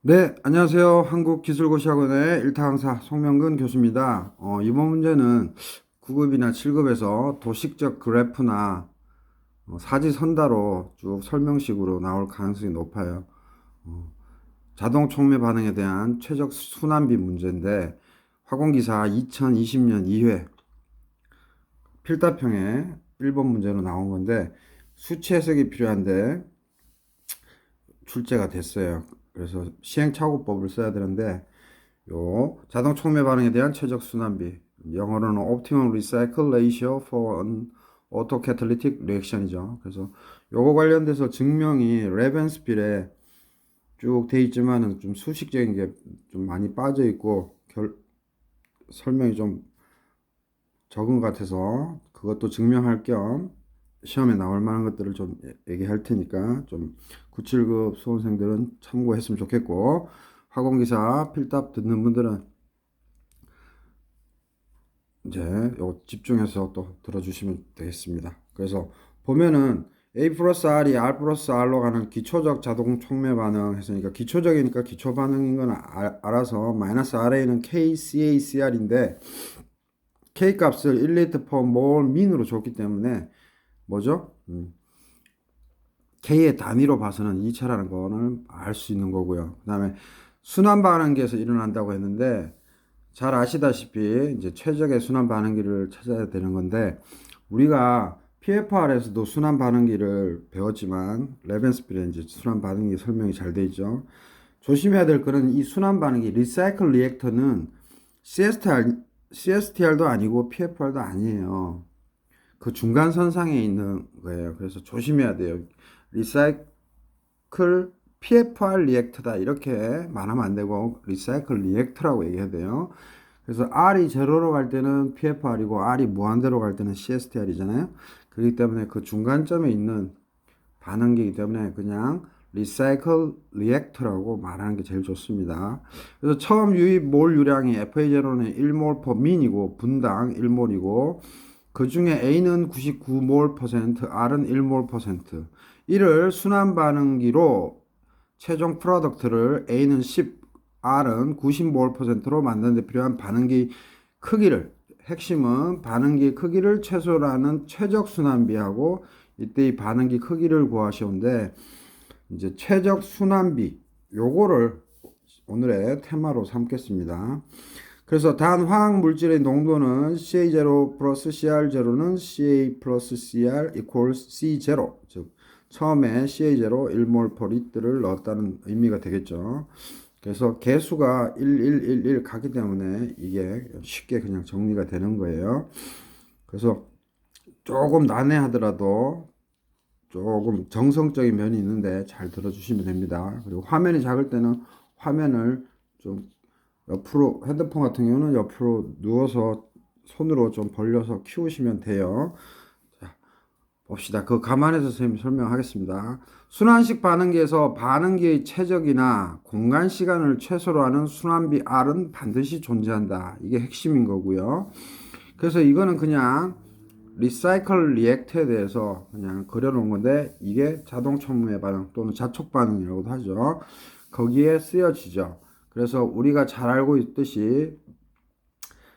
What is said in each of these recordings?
네, 안녕하세요. 한국기술고시학원의 일타강사 송명근 교수입니다. 이번 문제는 9급이나 7급에서 도식적 그래프나 사지선다로 쭉 설명식으로 나올 가능성이 높아요. 자동 촉매 반응에 대한 최적 순환비 문제인데 화공기사 2020년 2회 필답형의 1번 문제로 나온 건데 수치 해석이 필요한데 출제가 됐어요. 그래서 시행착오법을 써야 되는데 요 자동 촉매 반응에 대한 최적 순환비, 영어로는 Optimum Recycle Ratio for an Autocatalytic Reaction이죠. 그래서 요거 관련돼서 증명이 레벤스필에 쭉 돼 있지만은 좀 수식적인 게 좀 많이 빠져 있고 설명이 좀 적은 것 같아서 그것도 증명할 겸 시험에 나올 만한 것들을 좀 얘기할 테니까 좀 97급 수험생들은 참고했으면 좋겠고, 화공기사 필답 듣는 분들은 이제 요 집중해서 또 들어주시면 되겠습니다. 그래서 보면은 A 플러스 R이 R 플러스 R로 가는 기초적 자동 촉매 반응 했으니까 기초적이니까 기초 반응인 건 알아서 마이너스 RA는 KCACR인데 K 값을 1리터 per 몰 민으로 줬기 때문에 뭐죠? K의 단위로 봐서는 2차라는 거는 알 수 있는 거고요. 그 다음에 순환 반응기에서 일어난다고 했는데 잘 아시다시피 이제 최적의 순환 반응기를 찾아야 되는 건데 우리가 PFR에서도 순환 반응기를 배웠지만 레벤스필에 이제 순환 반응기 설명이 잘 돼 있죠. 조심해야 될 거는 이 순환 반응기 리사이클 리액터는 CSTR도 아니고 PFR도 아니에요. 그 중간선상에 있는 거예요. 그래서 조심해야 돼요. 리사이클 PFR 리액터다 이렇게 말하면 안 되고 리사이클 리액터라고 얘기해야 돼요. 그래서 R이 제로로 갈 때는 PFR이고 R이 무한대로 갈 때는 CSTR이잖아요. 그렇기 때문에 그 중간점에 있는 반응기이기 때문에 그냥 리사이클 리액터라고 말하는 게 제일 좋습니다. 그래서 처음 유입 몰 유량이 FA0는 1몰 per 민이고 분당 1몰이고 그 중에 A는 99몰%, R은 1몰%. 이를 순환 반응기로 최종 프로덕트를 A는 10, R은 90몰%로 만드는 데 필요한 반응기 크기를, 핵심은 반응기 크기를 최소로 하는 최적 순환비하고 이때 이 반응기 크기를 구하시는데 이제 최적 순환비 요거를 오늘의 테마로 삼겠습니다. 그래서 단 화학 물질의 농도는 CA0 플러스 CR0는 CA 플러스 CR equals C0. 즉, 처음에 CA0 1몰 per 리터를 넣었다는 의미가 되겠죠. 그래서 개수가 1111 가기 때문에 이게 쉽게 그냥 정리가 되는 거예요. 그래서 조금 난해하더라도 조금 정성적인 면이 있는데 잘 들어주시면 됩니다. 그리고 화면이 작을 때는 화면을 좀 옆으로 핸드폰 같은 경우는 옆으로 누워서 손으로 좀 벌려서 키우시면 돼요. 자, 봅시다. 그거 감안해서 선생님이 설명하겠습니다. 순환식 반응기에서 반응기의 최적이나 공간 시간을 최소로 하는 순환비 R은 반드시 존재한다. 이게 핵심인 거고요. 그래서 이거는 그냥 리사이클 리액터에 대해서 그냥 그려놓은 건데 이게 자동 촉매 반응 또는 자촉 반응이라고도 하죠. 거기에 쓰여지죠. 그래서 우리가 잘 알고 있듯이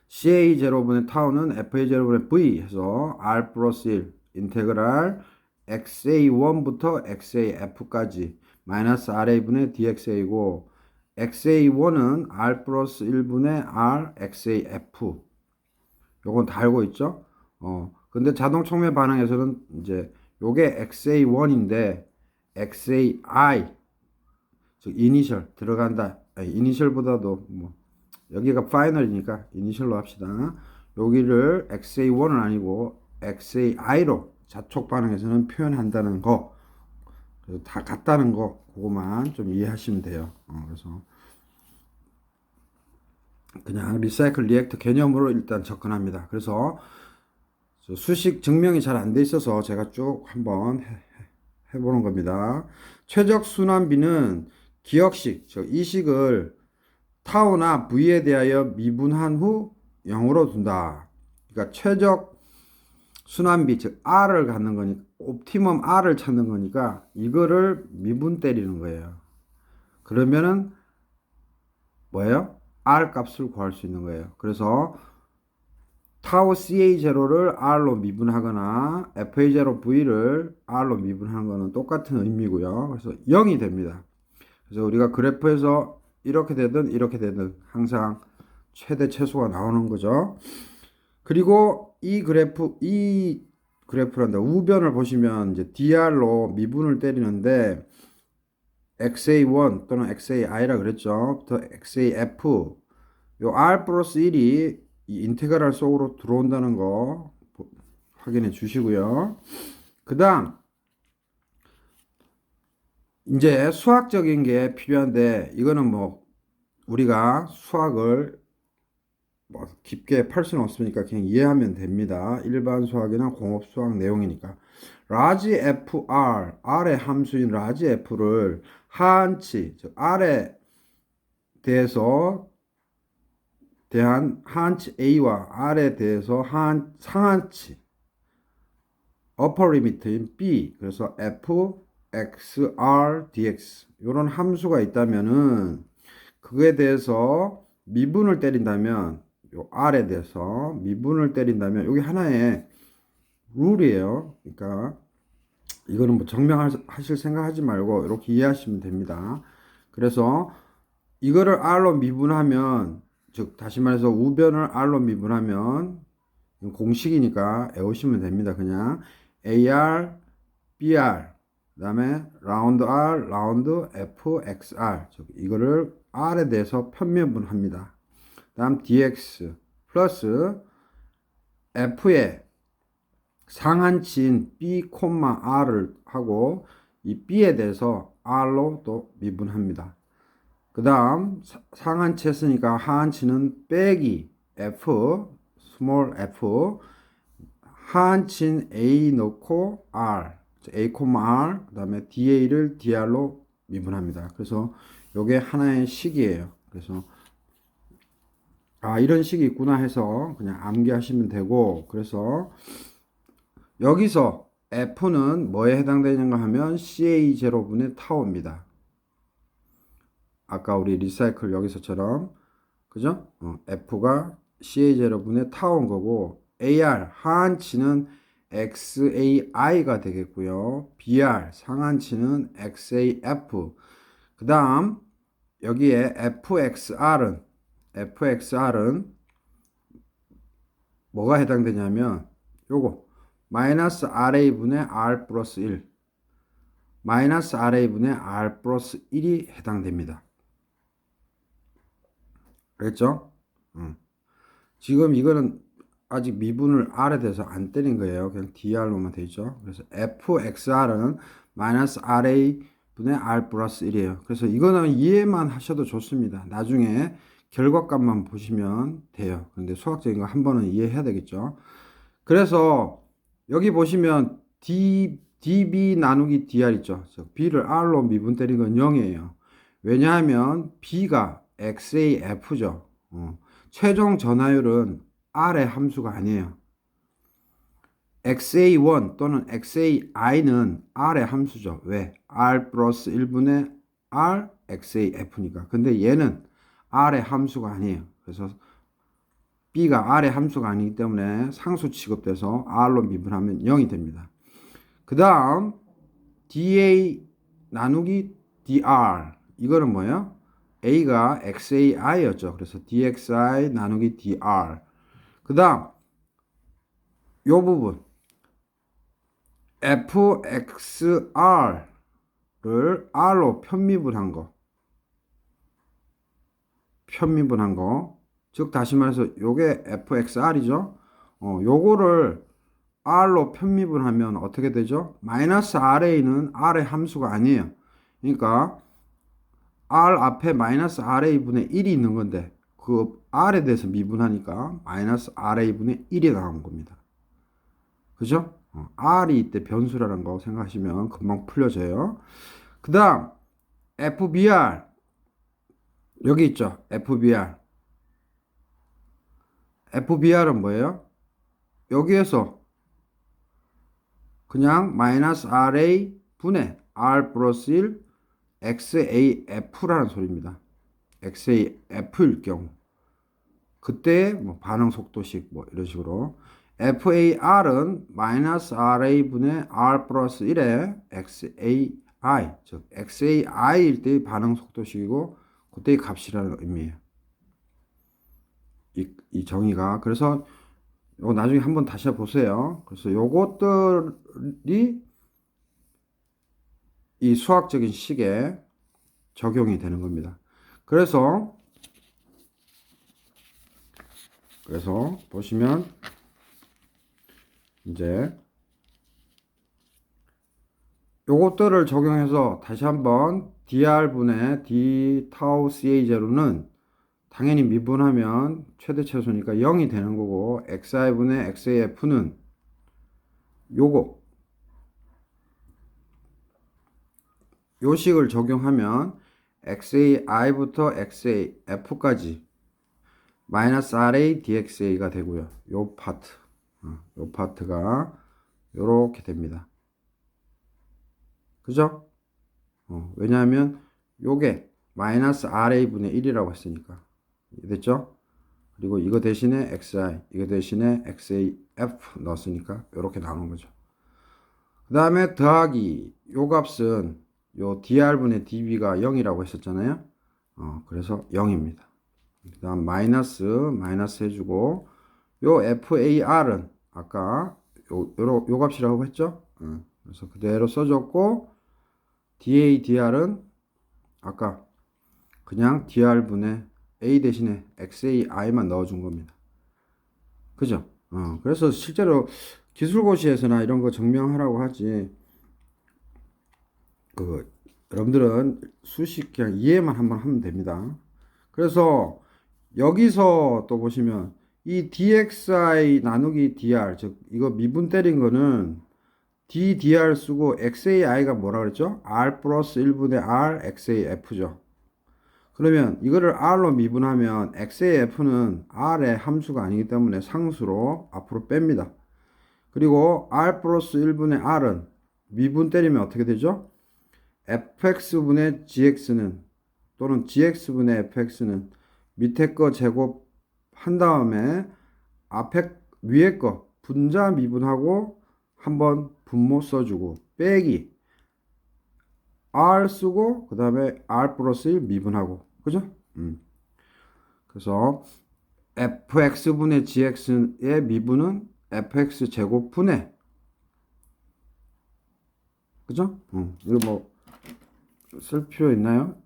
CA0분의 타우는 FA0분의 V 해서 R 플러스 1 인테그랄 XA1부터 XAF까지 마이너스 RA분의 DXA고 XA1은 R 플러스 1분의 R XAF 요건 다 알고 있죠? 근데 자동 촉매 반응에서는 이제 요게 XA1인데 XAI 즉 이니셜 들어간다. 이니셜보다도 뭐 여기가 파이널이니까 이니셜로 합시다. 여기를 XA1은 아니고 XAI로 자촉 반응에서는 표현한다는 거. 그래서 다 같다는 거 그거만 좀 이해하시면 돼요. 그래서 그냥 리사이클 리액터 개념으로 일단 접근합니다. 그래서 수식 증명이 잘 안 돼 있어서 제가 쭉 한번 해보는 겁니다. 최적 순환비는 기억식, 즉 이식을 타우나 V에 대하여 미분한 후 0으로 둔다. 그러니까 최적 순환비, 즉 R을 갖는 거니까 옵티멈 R을 찾는 거니까 이거를 미분 때리는 거예요. 그러면은 뭐예요? R 값을 구할 수 있는 거예요. 그래서 타우 CA0를 R로 미분하거나 FA0V를 R로 미분하는 거는 똑같은 의미고요. 그래서 0이 됩니다. 그래서 우리가 그래프에서 이렇게 되든 항상 최대 최소가 나오는 거죠. 그리고 이 그래프란다. 우변을 보시면 이제 DR로 미분을 때리는데 XA1 또는 XAI라 그랬죠. 부터 XAF 요 R 플러스 1이 이 인테그랄 속으로 들어온다는 거 확인해 주시고요. 그 다음 이제 수학적인 게 필요한데 이거는 뭐 우리가 수학을 뭐 깊게 팔 수는 없으니까 그냥 이해하면 됩니다. 일반 수학이나 공업 수학 내용이니까. 라지 FR, R의 함수인 라지 F를 하한치, 즉 R에 대한 하한치 A와 R에 대해서 상한치 upper limit인 B, 그래서 f, x, r, dx 이런 함수가 있다면은 그거에 대해서 미분을 때린다면 요 r에 대해서 미분을 때린다면 여기 하나의 룰이에요. 그러니까 이거는 뭐 증명하실 생각하지 말고 이렇게 이해하시면 됩니다. 그래서 이거를 r로 미분하면 즉 다시 말해서 우변을 r로 미분하면 공식이니까 외우시면 됩니다. 그냥 AR, BR, 그 다음에 라운드 R, 라운드 F, XR 이거를 R에 대해서 편미분합니다. 다음 DX 플러스 F의 상한치인 B, R을 하고 이 B에 대해서 R로 또 미분합니다. 그 다음 상한치 했으니까 하한치는 빼기 F, 스몰 f 하한치인 A 넣고 R, A, R, 그 다음에 DA를 DR로 미분합니다. 그래서 요게 하나의 식이에요. 그래서 이런 식이 있구나 해서 그냥 암기하시면 되고, 그래서 여기서 F는 뭐에 해당되는가 하면 CA0분의 타우입니다. 아까 우리 리사이클 여기서처럼 그죠? F가 CA0분의 타우인 거고, AR 하한치는 XAI가 되겠고요. BR 상한치는 XAF. 그 다음 여기에 FXR은 뭐가 해당되냐면 요거 마이너스 RA분의 R 플러스 1 마이너스 RA분의 R 플러스 1이 해당됩니다. 그랬죠? 지금 이거는 아직 미분을 R에 대해서 안 때린 거예요. 그냥 DR로만 되어 있죠. 그래서 FXR은 마이너스 RA 분의 R 플러스 1이에요. 그래서 이거는 이해만 하셔도 좋습니다. 나중에 결과값만 보시면 돼요. 그런데 수학적인 거 한 번은 이해해야 되겠죠. 그래서 여기 보시면 DB 나누기 DR 있죠. B를 R로 미분 때린 건 0이에요. 왜냐하면 B가 XAF죠. 최종 전하율은 R의 함수가 아니에요. XA1 또는 XAI는 R의 함수죠. 왜? R 플러스 1분의 R XAF니까. 근데 얘는 R의 함수가 아니에요. 그래서 B가 R의 함수가 아니기 때문에 상수 취급돼서 R로 미분하면 0이 됩니다. 그 다음 DA 나누기 DR 이거는 뭐예요? A가 XAI였죠. 그래서 DXI 나누기 DR. 그 다음 요 부분 FXR를 R로 편미분한 거. 즉 다시 말해서 요게 FXR이죠. 요거를 R로 편미분하면 어떻게 되죠? 마이너스 RA는 R의 함수가 아니에요. 그러니까 R 앞에 마이너스 RA분의 1이 있는 건데 그 R에 대해서 미분하니까 마이너스 RA분의 1이 나온 겁니다. 그죠? R이 이때 변수라는 거 생각하시면 금방 풀려져요. 그 다음 FBR 여기 있죠. FBR은 뭐예요? 여기에서 그냥 마이너스 RA 분의 R 플러스 1 XAF라는 소리입니다. XAF일 경우 그때 뭐 반응 속도식 뭐 이런 식으로 FAR은 마이너스 RA분의 R 플러스 1의 XAI 즉 XAI일 때의 반응 속도식이고 그때의 값이라는 의미예요. 이 정의가 그래서 요거 나중에 한번 다시 보세요. 그래서 요것들이 이 수학적인 식에 적용이 되는 겁니다. 그래서 보시면 이제 요것들을 적용해서 다시 한번 dr분의 d 타우 ca0는 당연히 미분하면 최대 최소니까 0이 되는 거고 xi분의 xaf는 요거 요 식을 적용하면 xai부터 xaf까지 마이너스 ra dxa가 되고요. 요 파트가 요렇게 됩니다. 그죠? 왜냐하면 요게 마이너스 ra분의 1이라고 했으니까 됐죠? 그리고 이거 대신에 xi 이거 대신에 xaf 넣었으니까 요렇게 나오는 거죠. 그 다음에 더하기 요 값은 요 dr분의 db가 0이라고 했었잖아요. 그래서 0입니다. 그 다음 마이너스 해주고 요 far은 아까 요 값이라고 했죠. 그래서 그대로 써줬고 dr은 아까 그냥 dr분의 a 대신에 xai만 넣어준 겁니다. 그죠? 그래서 실제로 기술고시에서나 이런 거 증명하라고 하지 여러분들은 수식 그냥 이해만 한번 하면 됩니다. 그래서 여기서 또 보시면 이 dxi 나누기 dr 즉 이거 미분 때린 거는 ddr 쓰고 xai가 뭐라 그랬죠? r 플러스 1분의 r xaf죠. 그러면 이거를 r로 미분하면 xaf는 r의 함수가 아니기 때문에 상수로 앞으로 뺍니다. 그리고 r 플러스 1분의 r은 미분 때리면 어떻게 되죠? fx분의 gx는 또는 gx분의 fx는 밑에 거 제곱 한 다음에 위에 거 분자 미분하고 한번 분모 써주고 빼기 r 쓰고 그 다음에 r 플러스 1 미분하고 그죠? 그래서 fx분의 gx의 미분은 fx 제곱분의 그죠? 이거 뭐 쓸 필요 있나요?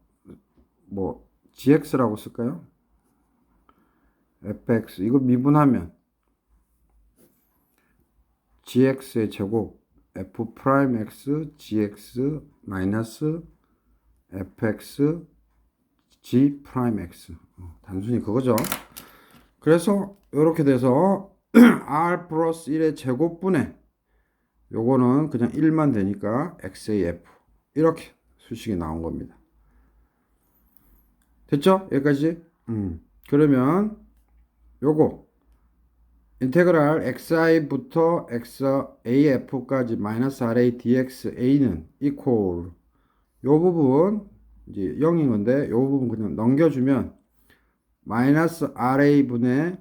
뭐 gx라고 쓸까요? fx 이거 미분하면 gx의 제곱 f 프라임 x gx 마이너스 fx g 프라임 x 단순히 그거죠. 그래서 이렇게 돼서 r 플러스 1의 제곱분의 요거는 그냥 1만 되니까 xaf 이렇게 수식이 나온 겁니다. 됐죠? 여기까지? 그러면 요거 인테그랄 xi부터 xaf까지 마이너스 ra dxa는 이퀄 요 부분 이제 0인 건데 요 부분 그냥 넘겨주면 마이너스 ra분의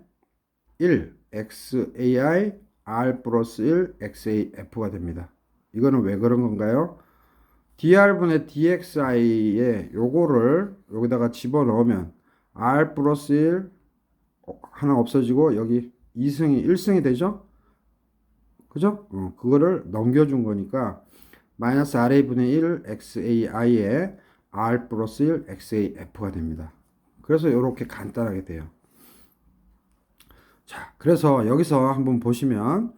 1 xai r 플러스 1 xaf가 됩니다. 이거는 왜 그런 건가요? dr분의 dxi에 요거를 여기다가 집어넣으면 r 플러스 1 하나 없어지고 여기 2승이 1승이 되죠? 그죠? 그거를 넘겨준 거니까 마이너스 ra분의 1 xai에 r 플러스 1 xaf가 됩니다. 그래서 이렇게 간단하게 돼요. 자, 그래서 여기서 한번 보시면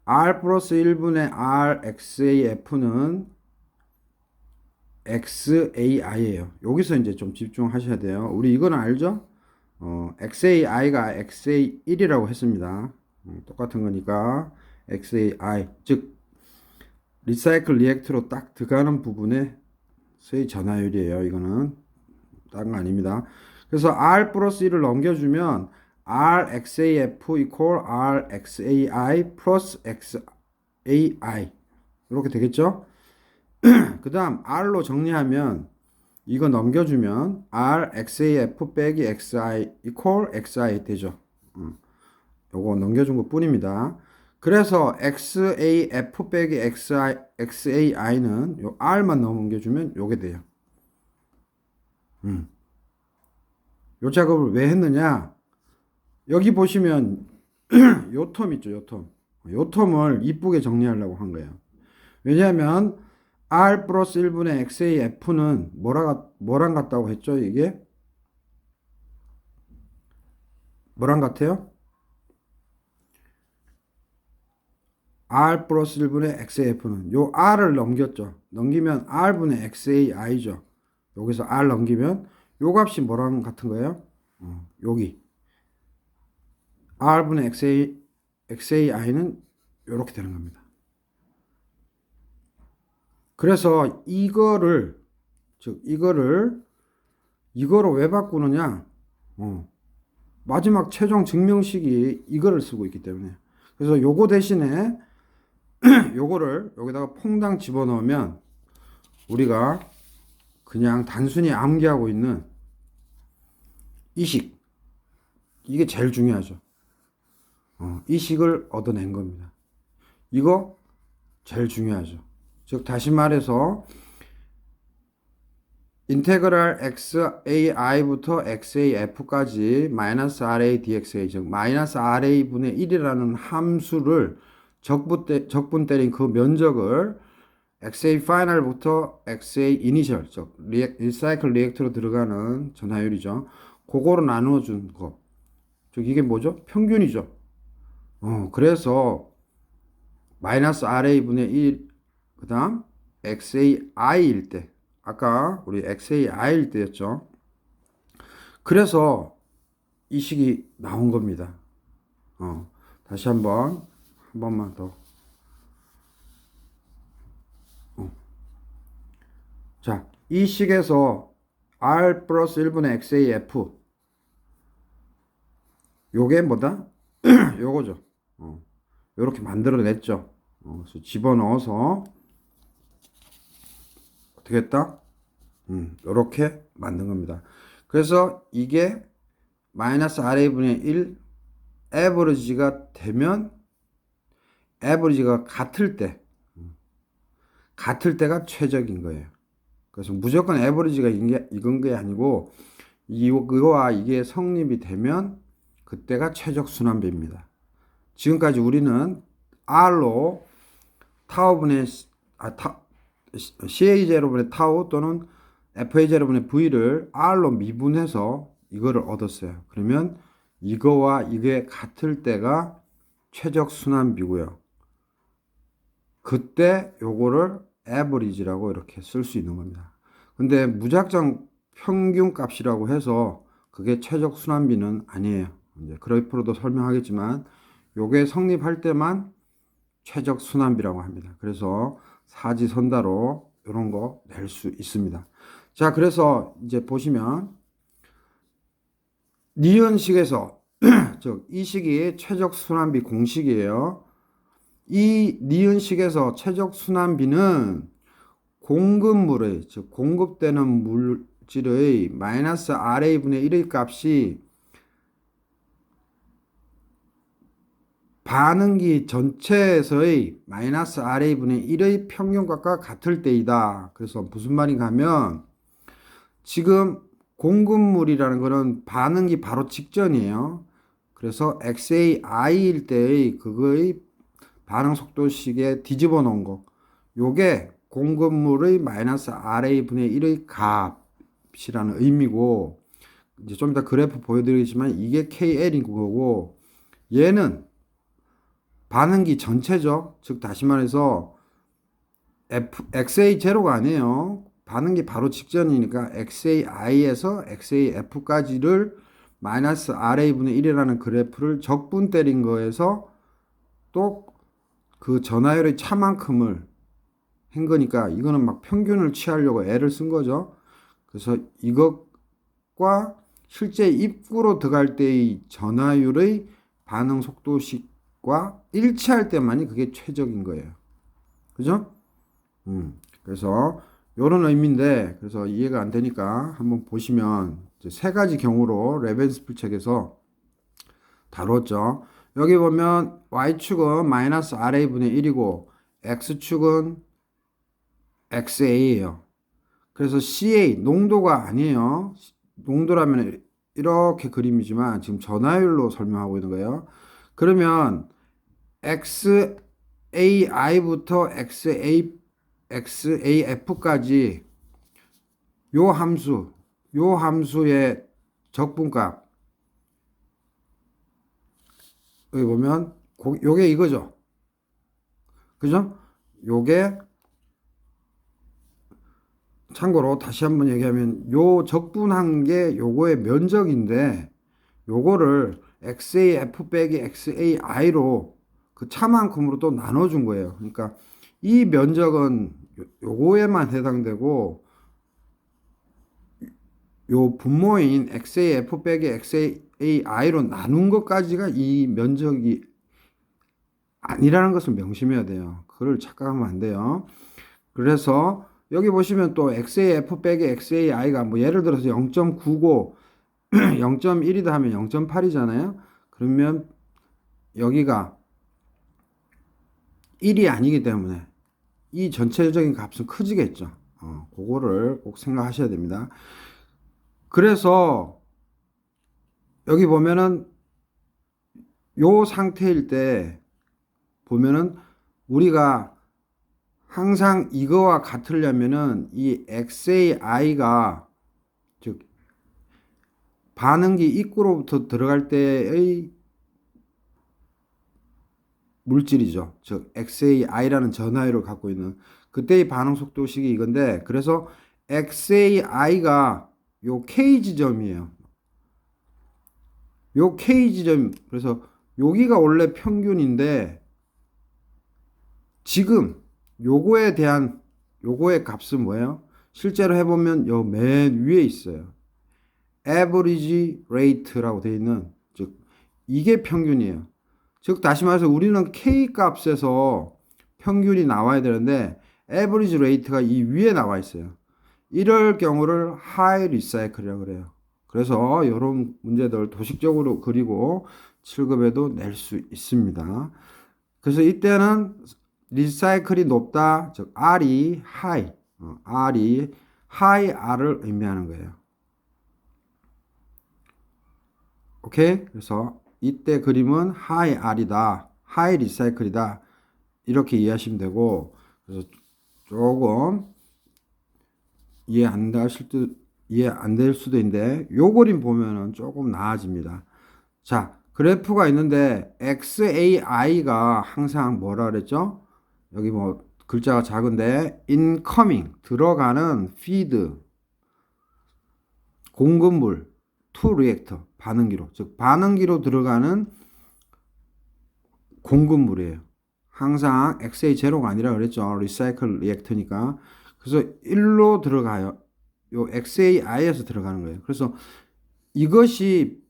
r 플러스 1분의 r xaf는 xai예요. 여기서 이제 좀 집중하셔야 돼요. 우리 이거는 알죠? xai가 xa1이라고 했습니다. 똑같은 거니까 xai 즉 리사이클 리액트로 딱 들어가는 부분의 수의 전화율이에요. 이거는 다른 거 아닙니다. 그래서 r 플러스 1을 넘겨주면 r xaf equal r xai 플러스 xai 이렇게 되겠죠? 그 다음 r로 정리하면 이거 넘겨주면 R XAF 빼기 XI equal XI 되죠. 요거 넘겨준 것 뿐입니다. 그래서 XAF 빼기 XAI는 요 R만 넘겨주면 요게 돼요. 요 작업을 왜 했느냐? 여기 보시면 요 텀 있죠, 요 텀. 요 텀을 이쁘게 정리하려고 한 거예요. 왜냐하면 R 플러스 1분의 XAF는 뭐랑 같다고 했죠? 이게 뭐랑 같아요? R 플러스 1분의 XAF는 요 R을 넘겼죠. 넘기면 R분의 XAI죠. 여기서 R 넘기면 요 값이 뭐랑 같은 거예요? 여기 R분의 XAI는 이렇게 되는 겁니다. 그래서 이거를 이거로 왜 바꾸느냐? 마지막 최종 증명식이 이거를 쓰고 있기 때문에. 그래서 요거 대신에 요거를 여기다가 퐁당 집어넣으면 우리가 그냥 단순히 암기하고 있는 이 식, 이게 제일 중요하죠. 이 식을 얻어낸 겁니다. 이거 제일 중요하죠. 즉 다시 말해서 인테그랄 xai부터 xaf까지 마이너스 ra dxa 즉 마이너스 ra 분의 1이라는 함수를 적분 때린 그 면적을 xa 파이널부터 xa 이니셜 즉 리사이클 리액터로 들어가는 전하율이죠. 그거로 나누어 준 거. 즉 이게 뭐죠? 평균이죠. 그래서 마이너스 ra 분의 1 그다음 xai일 때 아까 우리 XAI일 때였죠. 그래서 이 식이 나온 겁니다. 다시 한 번만 더. 자, 이 식에서 R 플러스 1분의 XAF 요게 뭐다? 요거죠. 요렇게 만들어냈죠. 그래서 집어넣어서 어떻게 했다? 이렇게 만든 겁니다. 그래서 이게 마이너스 RA분의 1 에버리지가 되면 에버리지가 같을 때가 최적인 거예요. 그래서 무조건 에버리지가 이건 게 아니고 이거와 이게 성립이 되면 그때가 최적 순환비입니다. 지금까지 우리는 R로 타우분의 CA0분의 타우 또는 FA0분의 V를 R로 미분해서 이거를 얻었어요. 그러면 이거와 이게 같을 때가 최적 순환비고요. 그때 요거를 average라고 이렇게 쓸 수 있는 겁니다. 근데 무작정 평균 값이라고 해서 그게 최적 순환비는 아니에요. 이제 그래프로도 설명하겠지만 요게 성립할 때만 최적 순환비라고 합니다. 그래서 사지선다로 이런 거 낼 수 있습니다. 자, 그래서 이제 보시면 니은식에서 즉 이 식이 최적 순환비 공식이에요. 이 니은식에서 최적 순환비는 공급물의 즉 공급되는 물질의 마이너스 RA분의 1의 값이 반응기 전체에서의 마이너스 RA분의 1의 평균값과 같을 때이다. 그래서 무슨 말인가 하면 지금 공급물이라는 것은 반응기 바로 직전이에요. 그래서 XAI일 때의 그거의 반응 속도식에 뒤집어 놓은 거. 요게 공급물의 마이너스 RA분의 1의 값이라는 의미고, 이제 좀 이따 그래프 보여드리겠지만 이게 KL인 거고, 얘는 반응기 전체죠. 즉 다시 말해서 XA0가 아니에요. 반응기 바로 직전이니까 XAI에서 XAF까지를 마이너스 RA분의 1이라는 그래프를 적분 때린 거에서 또 그 전하율의 차만큼을 한 거니까 이거는 막 평균을 취하려고 애를 쓴 거죠. 그래서 이것과 실제 입구로 들어갈 때의 전하율의 반응 속도식과 일치할 때만이 그게 최적인 거예요. 그죠? 그래서 요런 의미인데, 그래서 이해가 안 되니까 한번 보시면 이제 세 가지 경우로 레벤스풀 책에서 다뤘죠. 여기 보면 y축은 마이너스 ra분의 1이고 x축은 xa예요. 그래서 CA 농도가 아니에요. 농도라면 이렇게 그림이지만 지금 전화율로 설명하고 있는 거예요. 그러면 XAI부터 XAF까지 요 함수의 적분값 여기 보면 요게 이거죠. 그죠? 요게 참고로 다시 한번 얘기하면 요 적분한 게 요거의 면적인데 요거를 XAF 빼기 XAI로 그 차만큼으로 또 나눠준 거예요. 그러니까 이 면적은 요거에만 해당되고 요 분모인 XAF 빼기 XAI로 나눈 것까지가 이 면적이 아니라는 것을 명심해야 돼요. 그걸 착각하면 안 돼요. 그래서 여기 보시면 또 XAF 빼기 XAI가 뭐 예를 들어서 0.99 0.1이다 하면 0.8이잖아요. 그러면 여기가 1이 아니기 때문에 이 전체적인 값은 커지겠죠. 그거를 꼭 생각하셔야 됩니다. 그래서 여기 보면은 요 상태일 때 보면은 우리가 항상 이거와 같으려면은 이 XAI가 즉 반응기 입구로부터 들어갈 때의 물질이죠. 즉 XAI라는 전하율을 갖고 있는 그때의 반응 속도식이 이건데 그래서 XAI가 요 K 지점이에요. 요 K 지점 그래서 여기가 원래 평균인데 지금 요거에 대한 요거의 값은 뭐예요? 실제로 해보면 요 맨 위에 있어요. average rate라고 되어 있는 즉 이게 평균이에요. 즉 다시 말해서 우리는 K 값에서 평균이 나와야 되는데 average rate가 이 위에 나와 있어요. 이럴 경우를 high recycle이라고 그래요. 그래서 이런 문제들 도식적으로 그리고 7급에도 낼 수 있습니다. 그래서 이때는 리사이클이 높다, 즉 R이 high, R이 high R을 의미하는 거예요. 오케이? 그래서 이때 그림은 high R이다, high recycle이다 이렇게 이해하시면 되고 그래서 조금 이해 안 될 수도 있는데 요 그림 보면은 조금 나아집니다. 자, 그래프가 있는데 XAI가 항상 뭐라 그랬죠? 여기 뭐 글자가 작은데 incoming 들어가는 feed 공급물 to reactor 반응기로 즉 반응기로 들어가는 공급물이에요. 항상 XA0가 아니라 그랬죠. recycle reactor니까. 그래서 1로 들어가요. 요 XAI에서 들어가는 거예요. 그래서 이것이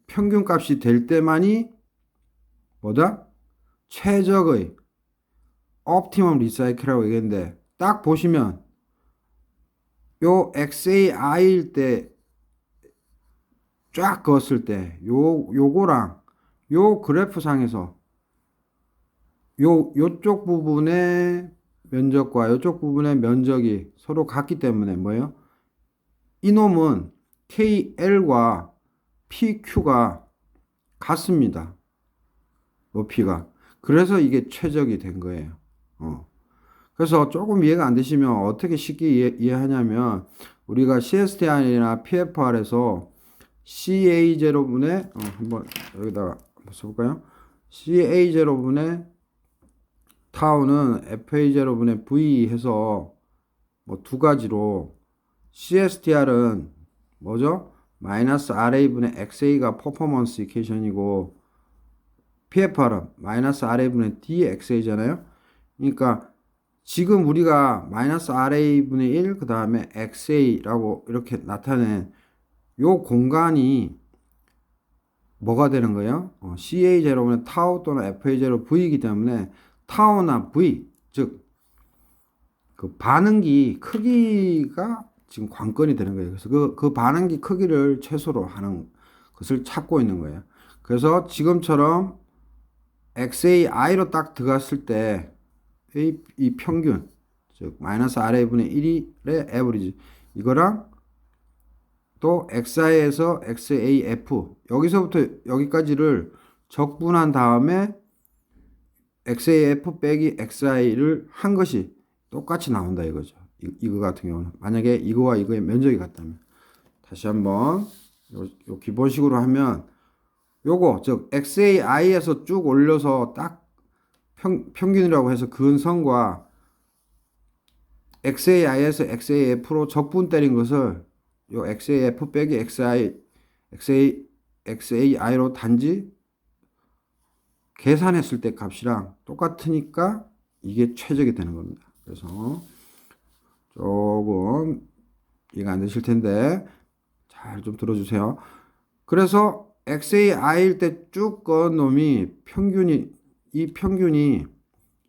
평균값이 될 때만이 뭐다? 최적의 optimum recycle이라고 얘기했는데 딱 보시면 요 XAI일 때 쫙 그었을 때 요거랑 요 그래프 상에서 요쪽 부분의 면적과 요쪽 부분의 면적이 서로 같기 때문에 뭐예요? 이놈은 KL과 PQ가 같습니다. 높이가. 그래서 이게 최적이 된 거예요. 그래서 조금 이해가 안 되시면 어떻게 쉽게 이해하냐면 우리가 CSTR이나 PFR에서 CA0분의 한번 여기다가 한번 써볼까요? CA0분의 타우는 FA0분의 V 해서 뭐 두 가지로 CSTR은 뭐죠? 마이너스 RA분의 XA가 퍼포먼스 이케이션이고 PFR은 마이너스 RA분의 DXA잖아요. 그러니까 지금 우리가 마이너스 RA분의 1, 그 다음에 XA라고 이렇게 나타낸 요 공간이 뭐가 되는 거예요? CA0분의 타우 또는 FA0 V이기 때문에 타우나 V, 즉 그 반응기 크기가 지금 관건이 되는 거예요. 그래서 그 반응기 크기를 최소로 하는 것을 찾고 있는 거예요. 그래서 지금처럼 XAI로 딱 들어갔을 때 이 평균, 즉 마이너스 RA분의 1의 에버리지 이거랑 또 XI에서 XAF 여기서부터 여기까지를 적분한 다음에 XAF 빼기 XI를 한 것이 똑같이 나온다 이거죠. 이거 같은 경우는 만약에 이거와 이거의 면적이 같다면 다시 한번 요 기본식으로 하면 요거 즉 XAI에서 쭉 올려서 딱 평균이라고 해서 그은 선과 XAI에서 XAF로 적분 때린 것을 요 XAF 빼기 XAI로 단지 계산했을 때 값이랑 똑같으니까 이게 최적이 되는 겁니다. 그래서 조금 이해가 안 되실 텐데 잘 좀 들어주세요. 그래서 XAI일 때 쭉 건 놈이 평균이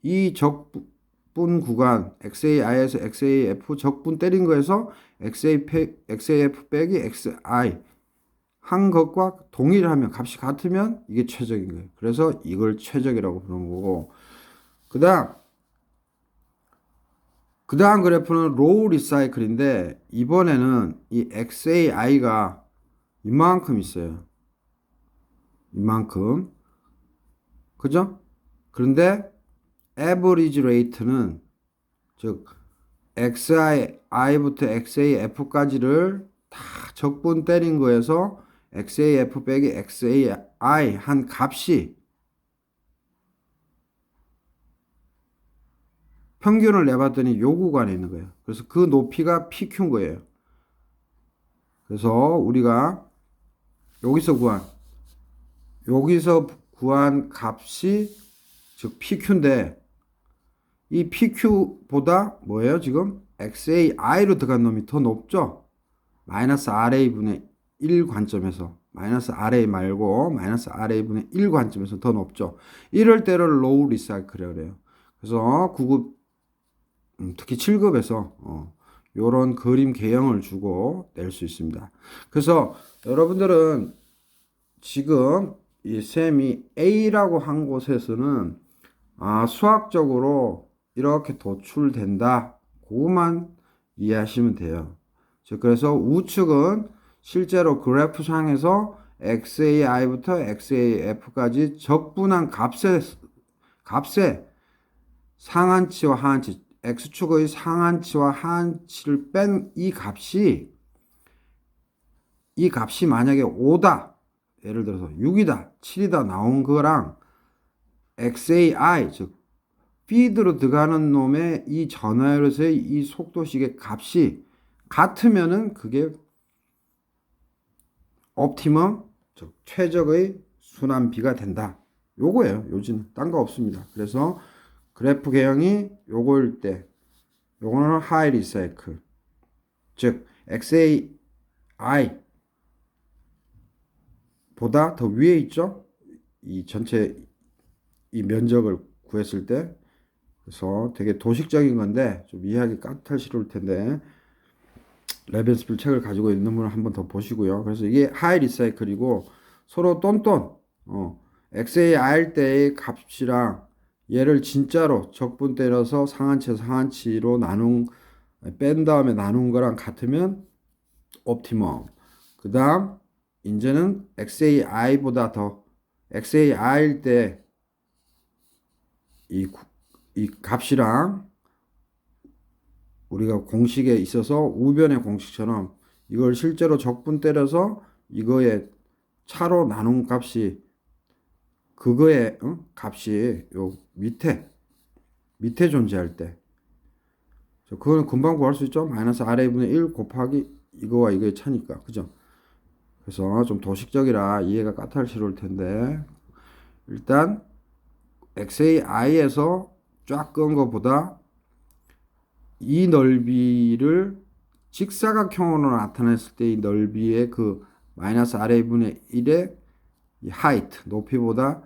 이 적분 구간 XAI에서 XAF 적분 때린 거에서 XAF 빼기 XI 한 것과 동일하면 값이 같으면 이게 최적인 거예요. 그래서 이걸 최적이라고 부르는 거고 그 다음 그래프는 로우 리사이클인데 이번에는 이 XAI가 이만큼 있어요. 이만큼. 그죠? 그런데 average rate는 즉 XI부터 XAF까지를 다 적분 때린 거에서 XAF 빼기 XAI 한 값이 평균을 내봤더니 요 구간에 있는 거예요. 그래서 그 높이가 PQ인 거예요. 그래서 우리가 여기서 구한 값이 즉 PQ인데 이 PQ보다 뭐예요? 지금 XAI로 들어간 놈이 더 높죠? 마이너스 RA분의 1 관점에서 마이너스 RA 말고 마이너스 RA분의 1 관점에서 더 높죠? 이럴 때를 로우 리사이클이라고 그래요. 그래서 9급 특히 7급에서 요런 그림 개형을 주고 낼 수 있습니다. 그래서 여러분들은 지금 이 셈이 A라고 한 곳에서는 수학적으로 이렇게 도출된다. 그것만 이해하시면 돼요. 그래서 우측은 실제로 그래프상에서 XAI부터 XAF까지 적분한 값의 상한치와 하한치, X축의 상한치와 하한치를 뺀 이 값이 만약에 5다. 예를 들어서 6이다, 7이다 나온 거랑 XAI, 즉 피드로 들어가는 놈의 이 전화율에서의 이 속도식의 값이 같으면은 그게 옵티멈, 즉 최적의 순환비가 된다. 요거예요. 요지는 딴 거 없습니다. 그래서 그래프 개형이 요거일 때 요거는 하이 리사이클, 즉 XAI 보다 더 위에 있죠. 이 전체 이 면적을 구했을 때. 그래서 되게 도식적인 건데 좀 이해하기 까탈스러울 텐데 레벤스필 책을 가지고 있는 분은 한번 더 보시고요. 그래서 이게 하이 리사이클이고 서로 똔똔 XAI일 때의 값이랑 얘를 진짜로 적분 때려서 상한치로 뺀 다음에 나눈 거랑 같으면 옵티멈. 그 다음 이제는 XAI보다 더 XAI일 때 이 값이랑 우리가 공식에 있어서 우변의 공식처럼 이걸 실제로 적분 때려서 이거의 차로 나눈 값이 그거의 값이 요 밑에 존재할 때 그거는 금방 구할 수 있죠. 마이너스 RA분의 1 곱하기 이거와 이거의 차니까. 그죠? 그래서 좀 도식적이라 이해가 까탈스러울 텐데 일단 XAI에서 쫙 끈 것보다 이 넓이를 직사각형으로 나타냈을 때 이 넓이의 그 마이너스 RA분의 1의 이 height, 높이보다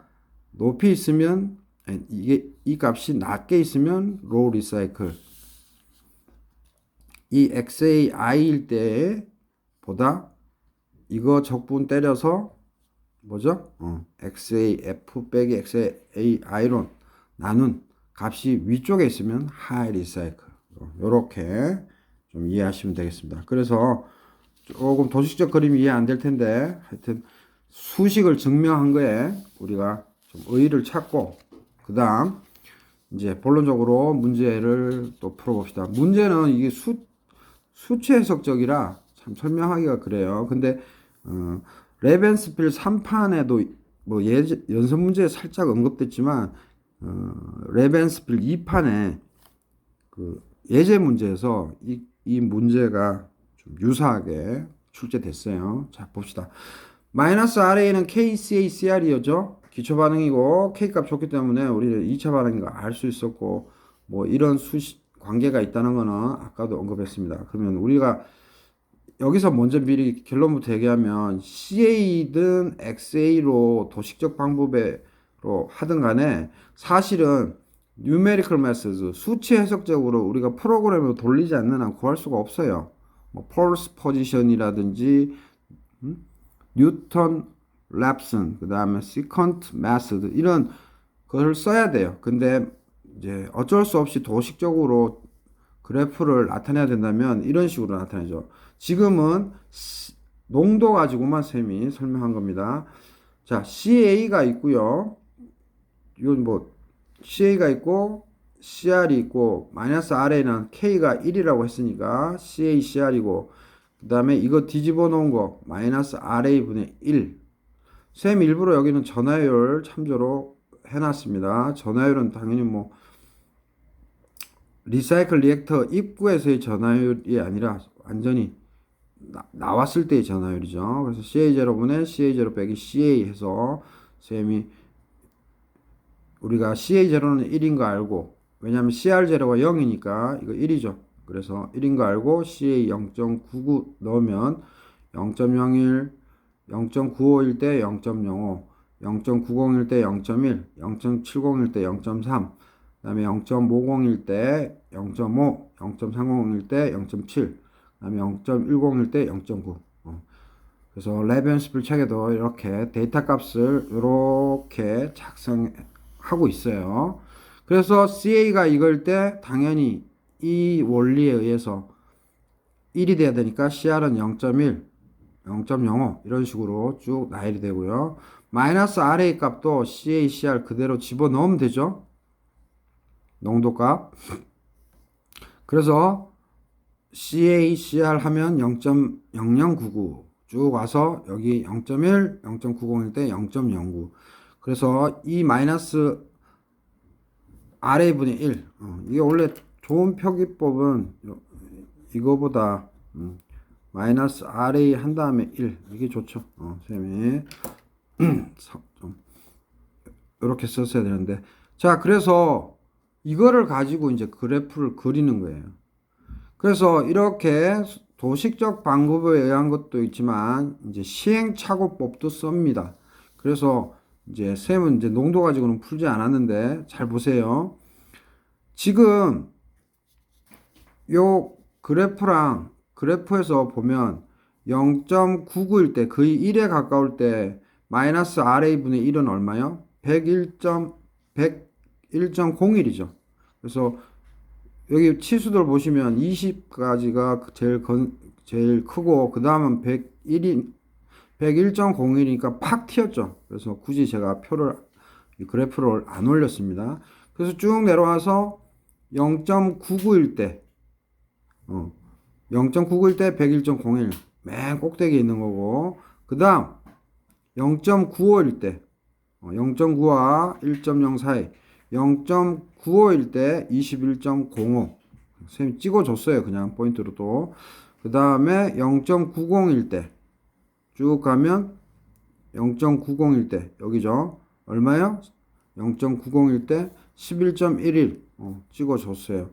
높이 있으면 이게 이 값이 낮게 있으면 로우 리사이클, 이 XAI일 때 보다 이거 적분 때려서 뭐죠? XAF 빼기 XAI로 나눈 값이 위쪽에 있으면 high recycle. 요렇게 좀 이해하시면 되겠습니다. 그래서 조금 도식적 그림이 이해 안 될 텐데 하여튼 수식을 증명한 거에 우리가 좀 의의를 찾고 그 다음 이제 본론적으로 문제를 또 풀어봅시다. 문제는 이게 수치 해석적이라 참 설명하기가 그래요. 근데 레벤스필 3판에도 뭐 연습 문제에 살짝 언급됐지만 레벤스필 2판에 그 예제 문제에서 이 문제가 좀 유사하게 출제됐어요. 자, 봅시다. 마이너스 RA는 KCACR이었죠. 기초 반응이고 K값 좋기 때문에 우리는 2차 반응인 거 알 수 있었고 뭐 이런 관계가 있다는 거는 아까도 언급했습니다. 그러면 우리가 여기서 먼저 미리 결론부터 얘기하면 CA든 XA로 도식적 방법으로 하든 간에 사실은 numerical methods 수치 해석적으로 우리가 프로그램을 돌리지 않는 한 구할 수가 없어요. 뭐 pulse position이라든지 뉴턴 랩슨 그다음에 secant method 이런 것을 써야 돼요. 근데 이제 어쩔 수 없이 도식적으로 그래프를 나타내야 된다면 이런 식으로 나타내죠. 지금은 농도 가지고만 쌤이 설명한 겁니다. 자, CA가 있고요. 이건 뭐 CA가 있고 CR이 있고 마이너스 RA는 K가 1이라고 했으니까 CA, CR이고 그 다음에 이거 뒤집어 놓은 거 마이너스 RA분의 1. 쌤 일부러 여기는 전화율 참조로 해놨습니다. 전화율은 당연히 뭐 리사이클 리액터 입구에서의 전화율이 아니라 완전히 나왔을 때의 전화율이죠. 그래서 CA0분의 CA0 빼기 CA 해서 쌤이 우리가 CA0는 1인 거 알고 왜냐하면 CR0가 0이니까 이거 1이죠. 그래서 1인 거 알고 CA 0.99 넣으면 0.01, 0.951 때 0.05, 0.901 때 0.1, 0.701 때 0.3, 그 다음에 0.501 때 0.5, 0.301 때 0.7, 그 다음에 0.101 때 0.9. 그래서 레벤스필 책에도 이렇게 데이터 값을 이렇게 작성하고 있어요. 그래서 CA가 이걸 때 당연히 이 원리에 의해서 1이 돼야 되니까 CR은 0.1, 0.05 이런 식으로 쭉 나열이 되고요. 마이너스 RA 값도 CA, CR 그대로 집어넣으면 되죠. 농도값. 그래서 CA, CR 하면 0.0099 쭉 와서 여기 0.1, 0.901 때 0.09. 그래서 이 마이너스 RA분의 1. 이게 원래 좋은 표기법은 이거보다 마이너스 RA 한 다음에 1. 이게 좋죠. 쌤이 좀 이렇게 썼어야 되는데. 자, 그래서 이거를 가지고 이제 그래프를 그리는 거예요. 그래서 이렇게 도식적 방법에 의한 것도 있지만 이제 시행착오법도 씁니다. 그래서 이제 쌤은 이제 농도 가지고는 풀지 않았는데 잘 보세요. 지금 요 그래프랑 그래프에서 보면 0.99일 때 거의 1에 가까울 때 마이너스 RA분의 1은 얼마요? 101.01이죠. 그래서 여기 치수들 보시면 20까지가 제일 크고 그 다음은 101.01이니까 팍 튀었죠. 그래서 굳이 제가 그래프를 안 올렸습니다. 그래서 쭉 내려와서 0.99일 때 0.99일 때 101.01 맨 꼭대기에 있는 거고 그 다음 0.95일 때 0.9와 1.0 사이 0.95일 때 21.05 선생님이 찍어줬어요. 그냥 포인트로 또. 그 다음에 0.90일 때 쭉 가면 0.90일 때 여기죠. 얼마요? 0.90일 때 11.11 찍어줬어요.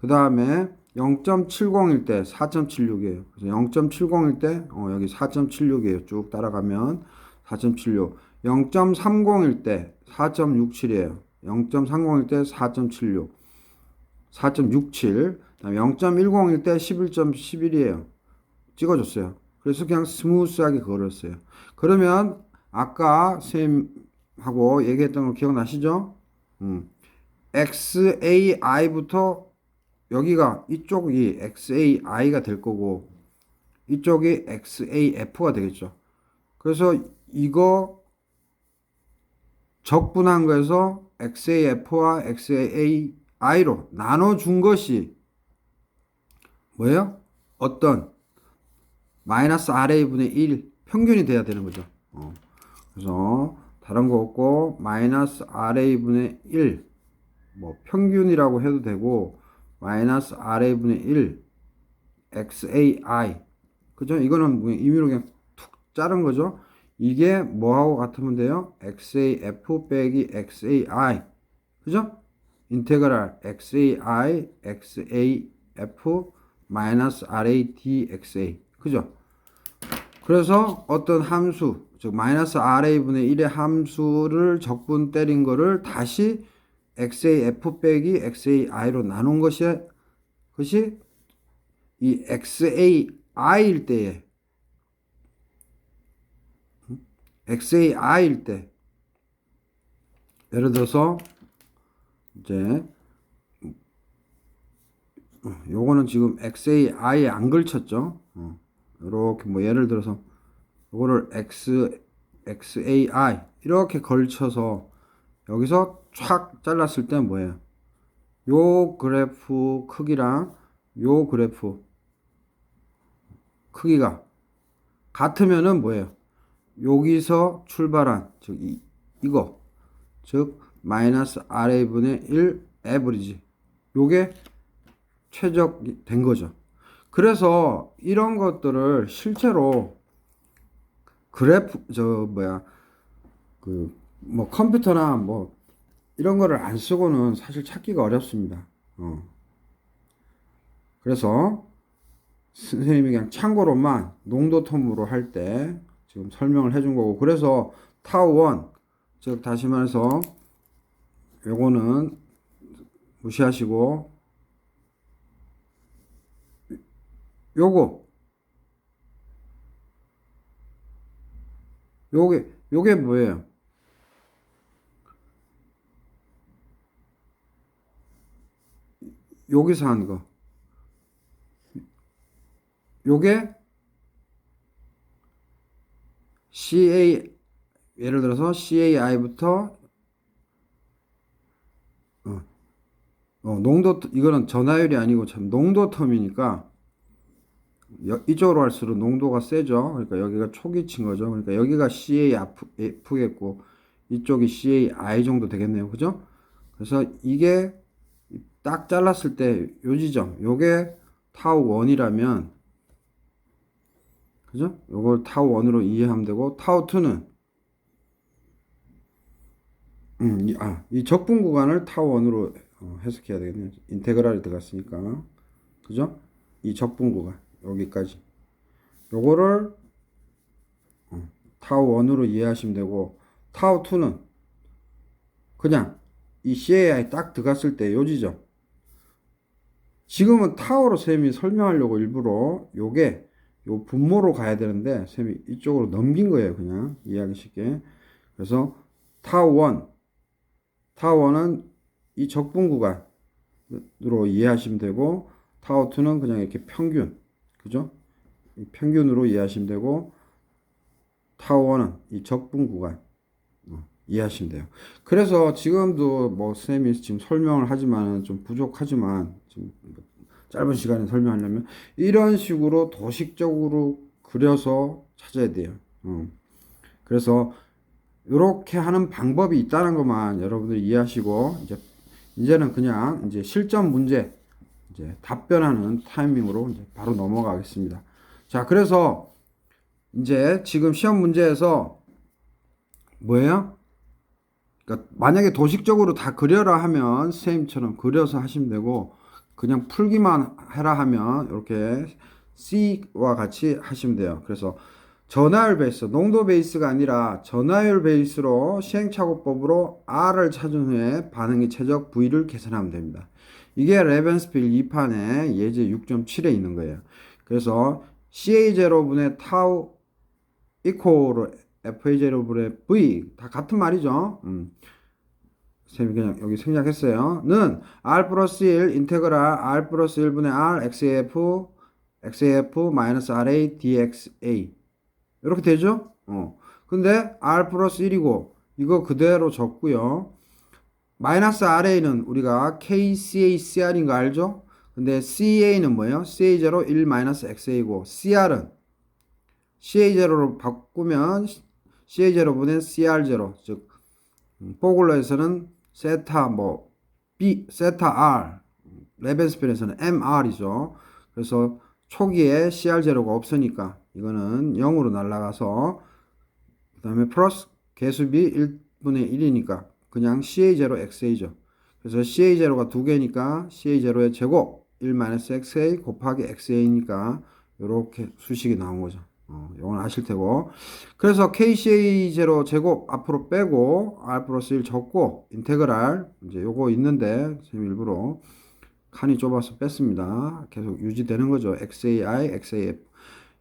그 다음에 0.70일 때 4.76이에요. 그래서 0.70일 때 여기 4.76이에요. 쭉 따라가면 4.76 0.30일 때 4.67이에요. 0.30일 때 4.76 4.67 그다음에 0.10일 때 11.11이에요. 찍어줬어요. 그래서 그냥 스무스하게 걸었어요. 그러면 아까 쌤하고 얘기했던 거 기억나시죠? XAI부터 여기가 이쪽이 XAI가 될 거고 이쪽이 XAF가 되겠죠. 그래서 이거 적분한 거에서 XAF와 XAI로 나눠준 것이 뭐예요? 어떤 마이너스 RA분의 1 평균이 돼야 되는 거죠. 그래서 다른 거 없고 마이너스 RA분의 1 뭐 평균이라고 해도 되고 마이너스 RA분의 1 XAI 그죠? 이거는 임의로 그냥 툭 자른 거죠. 이게 뭐하고 같으면 돼요? XAF 빼기 XAI 그죠? 인테그랄 XAI XAF 마이너스 RADXA 그죠? 그래서 어떤 함수 즉 마이너스 RA분의 1의 함수를 적분 때린 거를 다시 XAF 빼기 XAI로 나눈 것이 이 XAI일 때에 XAI일 때 예를 들어서 이제 요거는 지금 XAI에 안 걸쳤죠. 이렇게 뭐 예를 들어서 요거를 XAI 이렇게 걸쳐서 여기서 촥 잘랐을 때 뭐예요? 요 그래프 크기랑 요 그래프 크기가 같으면은 뭐예요? 여기서 출발한 즉 이거 즉 마이너스 RA분의 1 에버리지 요게 최적이 된 거죠. 그래서 이런 것들을 실제로 그래프 뭐 컴퓨터나 뭐 이런 거를 안 쓰고는 사실 찾기가 어렵습니다. 그래서 선생님이 그냥 참고로만 농도 텀으로 할 때 지금 설명을 해준 거고 그래서 타우1 즉 다시 말해서 요거는 무시하시고 요게 뭐예요? 여기서 한 거. 요게 예를 들어서 CAI부터 농도 이거는 전하율이 아니고 참 농도 텀이니까 이쪽으로 갈수록 농도가 세죠. 그러니까 여기가 초기치인 거죠. 그러니까 여기가 CAF겠고 이쪽이 CAI 정도 되겠네요. 그죠? 그래서 이게 딱 잘랐을 때 요 지점 요게 타우 1이라면 그죠? 요걸 타우 1으로 이해하면 되고 타우 2는 이 적분 구간을 타우 1으로 해석해야 되겠네요. 인테그랄이 들어갔으니까 그죠? 이 적분 구간 여기까지 요거를 타우 1으로 이해하시면 되고 타우 2는 그냥 이 CAI 딱 들어갔을 때 요 지점 지금은 타우로 쌤이 설명하려고 일부러 요게 요 분모로 가야 되는데 쌤이 이쪽으로 넘긴 거예요. 그냥 이해하기 쉽게. 그래서 타우1은 이 적분 구간으로 이해하시면 되고 타우2는 그냥 이렇게 평균 그죠? 이 평균으로 이해하시면 되고 타우1은 이 적분 구간 이해하시면 돼요. 그래서 지금도 뭐 쌤이 지금 설명을 하지만 좀 부족하지만 지금 짧은 시간에 설명하려면 이런 식으로 도식적으로 그려서 찾아야 돼요. 그래서 이렇게 하는 방법이 있다는 것만 여러분들이 이해하시고 이제는 그냥 이제 실전 문제 이제 답변하는 타이밍으로 이제 바로 넘어가겠습니다. 자, 그래서 이제 지금 시험 문제에서 뭐예요? 그러니까 만약에 도식적으로 다 그려라 하면 선생님처럼 그려서 하시면 되고 그냥 풀기만 해라 하면 이렇게 C와 같이 하시면 돼요. 그래서 전하율 베이스, 농도 베이스가 아니라 전하율 베이스로 시행착오법으로 R을 찾은 후에 반응의 최적 V를 계산하면 됩니다. 이게 레벤스필 2판의 예제 6.7에 있는 거예요. 그래서 CA0분의 타우 이코르 FA0분의 V 다 같은 말이죠. 쌤이 그냥 여기 생략했어요. 는 R 플러스 1 인테그랄 R 플러스 1분의 R XAF 마이너스 RA DXA 이렇게 되죠? 근데 R 플러스 1이고 이거 그대로 적고요. 마이너스 RA는 우리가 KCACR인 거 알죠? 근데 CA는 뭐예요? CA0 1 마이너스 XA고 CR은 CA0로 바꾸면 CA0분의 CR0 즉 포글러에서는 세타 세타 R 레벤스필에서는 MR이죠. 그래서 초기에 CR0가 없으니까 이거는 0으로 날아가서 그 다음에 플러스 개수비 1분의 1이니까 그냥 CA0XA죠. 그래서 CA0가 두 개니까 CA0의 제곱 1-XA 곱하기 XA니까 이렇게 수식이 나온 거죠. 이건 아실 테고. 그래서 KCA0 제곱 앞으로 빼고 R 플러스 1 적고 인테그랄 이제 요거 있는데 쌤 일부러 칸이 좁아서 뺐습니다. 계속 유지되는 거죠. XAI, XAF.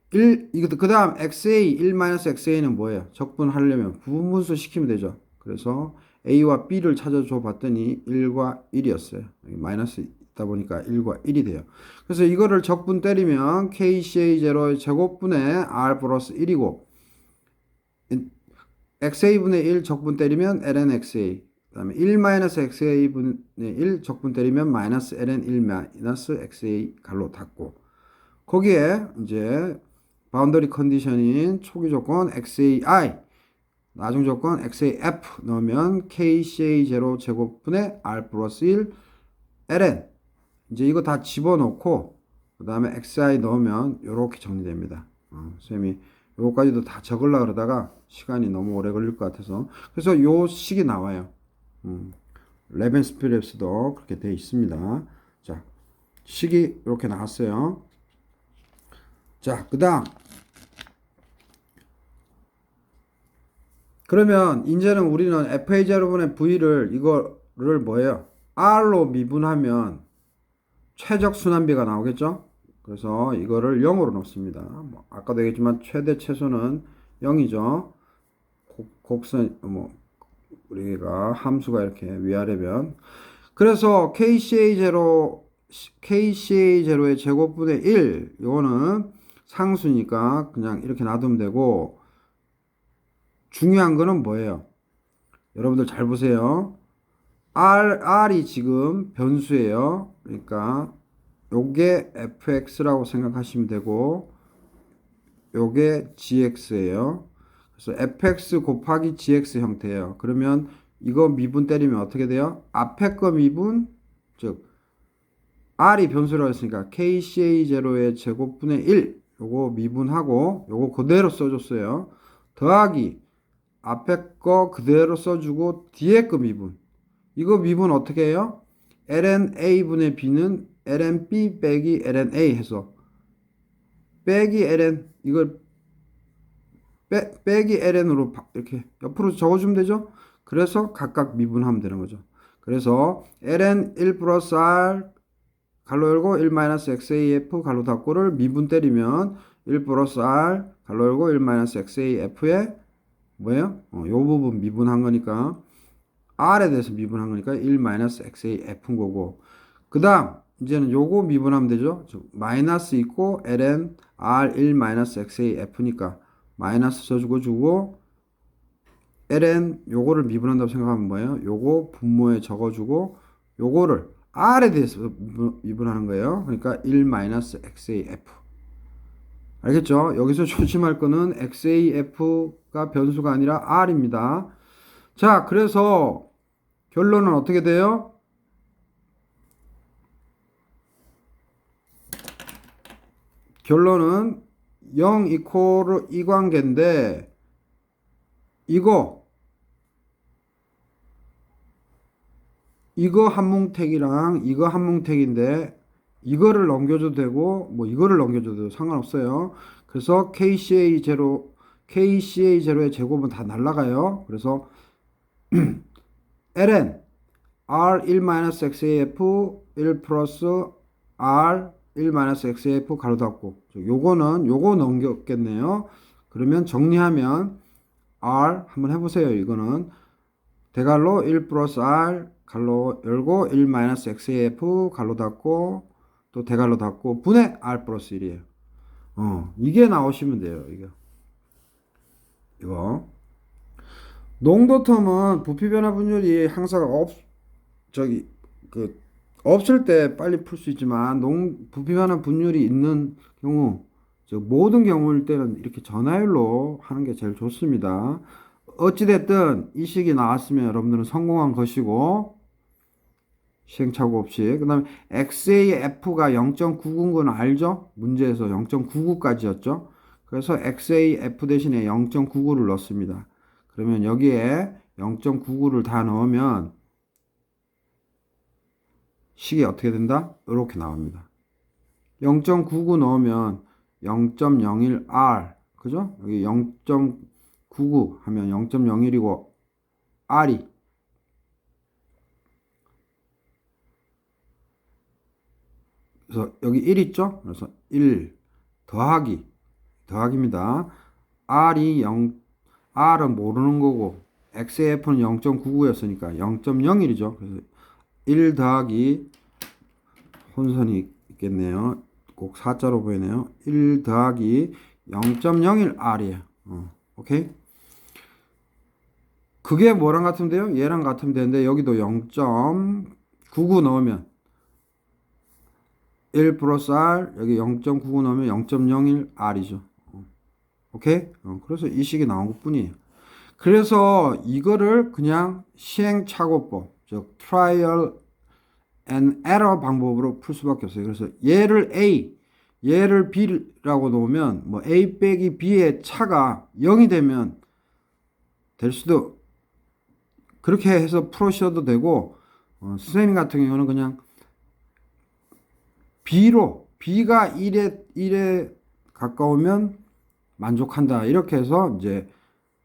그 다음 XA, 1-XA는 뭐예요? 적분하려면 부분분수 시키면 되죠. 그래서 A와 B를 찾아줘 봤더니 1과 1이었어요. 마이너스 있다 보니까 1과 1이 돼요. 그래서 이거를 적분 때리면 KCA0의 제곱분의 R 플러스 1이고 XA분의 1 적분 때리면 lnXA 그 다음에 1-XA분의 1 적분 때리면 마이너스 ln 1-XA 갈로 닫고 거기에 이제 바운더리 컨디션인 초기 조건 XAI 나중 조건 XAF 넣으면 KCA0 제곱분의 R 플러스 1 ln 이제 이거 다 집어넣고 그 다음에 XI 넣으면 이렇게 정리됩니다. 쌤이 요거까지도 다 적으려고 그러다가 시간이 너무 오래 걸릴 것 같아서 그래서 요 식이 나와요. 레벤스필에서도 그렇게 되어 있습니다. 자, 식이 이렇게 나왔어요. 자, 그 다음 그러면 이제는 우리는 FA0분의 V를 이거를 뭐예요? R로 미분하면 최적 순환비가 나오겠죠? 그래서 이거를 0으로 넣습니다. 아까도 얘기했지만 최대 최소는 0이죠. 곡선 우리가 함수가 이렇게 위아래면 그래서 KCA0의 제곱분의 1 이거는 상수니까 그냥 이렇게 놔두면 되고 중요한 거는 뭐예요? 여러분들 잘 보세요. R이 지금 변수예요. 그러니까 요게 fx라고 생각하시면 되고 요게 gx예요. 그래서 fx 곱하기 gx 형태예요. 그러면 이거 미분 때리면 어떻게 돼요? 앞에 거 미분 즉 R이 변수라고 했으니까 KCA0의 제곱분의 1 요거 미분하고 요거 그대로 써줬어요. 더하기 앞에 거 그대로 써주고 뒤에 거 미분 이거 미분 어떻게 해요? ln a분의 b는 ln b 빼기 ln a 해서 빼기 ln 이걸 빼기 ln으로 이렇게 옆으로 적어주면 되죠? 그래서 각각 미분하면 되는 거죠. 그래서 ln 1 플러스 r 갈로 열고 1-XAF 갈로 닫고를 미분 때리면 1 플러스 r 갈로 열고 1-XAF에 뭐예요? 요 부분 미분한 거니까 R에 대해서 미분한 거니까 1-XAF인 거고 그 다음 이제는 요거 미분하면 되죠. 즉 마이너스 있고 ln R 1-XAF니까 마이너스 써주고 주고 ln 요거를 미분한다고 생각하면 뭐예요? 요거 분모에 적어주고 요거를 R에 대해서 미분하는 거예요. 그러니까 1-XAF 알겠죠? 여기서 조심할 거는 XAF가 변수가 아니라 R입니다. 자, 그래서 결론은 어떻게 돼요? 결론은 0 이코르 이 관계인데 이거 한뭉택이랑 이거 한뭉택인데 이거를 넘겨줘도 되고 뭐 이거를 넘겨줘도 상관없어요. 그래서 KCA0의 제곱은 다 날라가요. 그래서 ln R1-XAF 1 플러스 R1-XAF 가로 닫고 요거는 요거 넘겼겠네요. 그러면 정리하면 R 한번 해보세요. 이거는 대괄호 1 플러스 R 가로 열고 1-XAF 가로 닫고 또 대괄호 닫고 분의 R 플러스 1이에요. 이게 나오시면 돼요. 이거 농도 텀은 부피 변화 분율이 항상 없을 때 빨리 풀 수 있지만 부피 변화 분율이 있는 경우 모든 경우일 때는 이렇게 전화율로 하는 게 제일 좋습니다. 어찌됐든 이 식이 나왔으면 여러분들은 성공한 것이고 시행착오 없이. 그 다음에 XAF가 0.99인 건 알죠? 문제에서 0.99까지였죠. 그래서 XAF 대신에 0.99를 넣습니다. 그러면 여기에 0.99를 다 넣으면 식이 어떻게 된다? 이렇게 나옵니다. 0.99 넣으면 0.01R 그죠? 여기 0.99 하면 0.01이고 R이 그래서 여기 1 있죠? 그래서 1 더하기입니다. R은 모르는 거고 XAF는 0.99였으니까 0.01이죠. 그래서 1 더하기 혼선이 있겠네요. 꼭 4자로 보이네요. 1 더하기 0.01R이에요. 오케이? 그게 뭐랑 같으면 돼요? 얘랑 같으면 되는데 여기도 0.99 넣으면 1 플러스 R 여기 0.99 넣으면 0.01R이죠. 오케이? 그래서 이 식이 나온 것 뿐이에요. 그래서 이거를 그냥 시행착오법, 즉 trial and error 방법으로 풀 수밖에 없어요. 그래서 얘를 A, 얘를 B라고 놓으면 뭐 A 빼기 B의 차가 0이 되면 될 수도 그렇게 해서 풀으셔도 되고 선생님 같은 경우는 그냥 B가 1에 가까우면 만족한다. 이렇게 해서 이제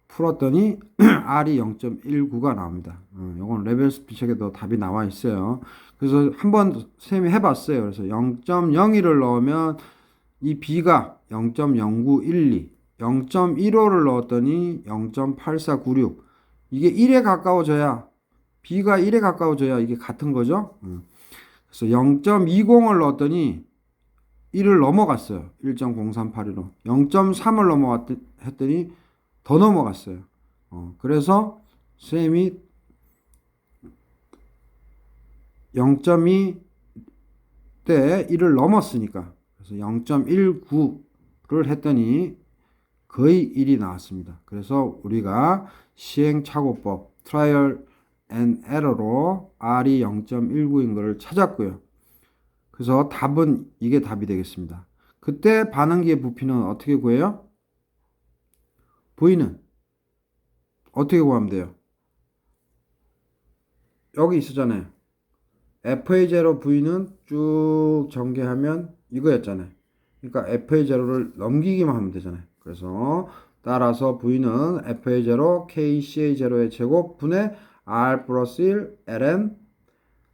풀었더니 R이 0.19가 나옵니다. 요건 레벨 스피책에도 답이 나와 있어요. 그래서 한번 쌤이 해봤어요. 그래서 0.01을 넣으면 이 B가 0.0912, 0.15를 넣었더니 0.8496. 이게 1에 가까워져야 B가 1에 가까워져야 이게 같은 거죠. 그래서 0.20을 넣었더니 1을 넘어갔어요. 1.0381로. 0.3을 했더니 더 넘어갔어요. 그래서 쌤이 0.2 때 1을 넘었으니까 그래서 0.19를 했더니 거의 1이 나왔습니다. 그래서 우리가 시행착오법 트라이얼 앤 에러로 R이 0.19인 것을 찾았고요. 그래서 답은 이게 답이 되겠습니다. 그때 반응기의 부피는 어떻게 구해요? V는 어떻게 구하면 돼요? 여기 있었잖아요. FA0 V는 쭉 전개하면 이거였잖아요. 그러니까 FA0를 넘기기만 하면 되잖아요. 그래서 따라서 V는 FA0 KCA0의 제곱 분의 R 플러스 1 ln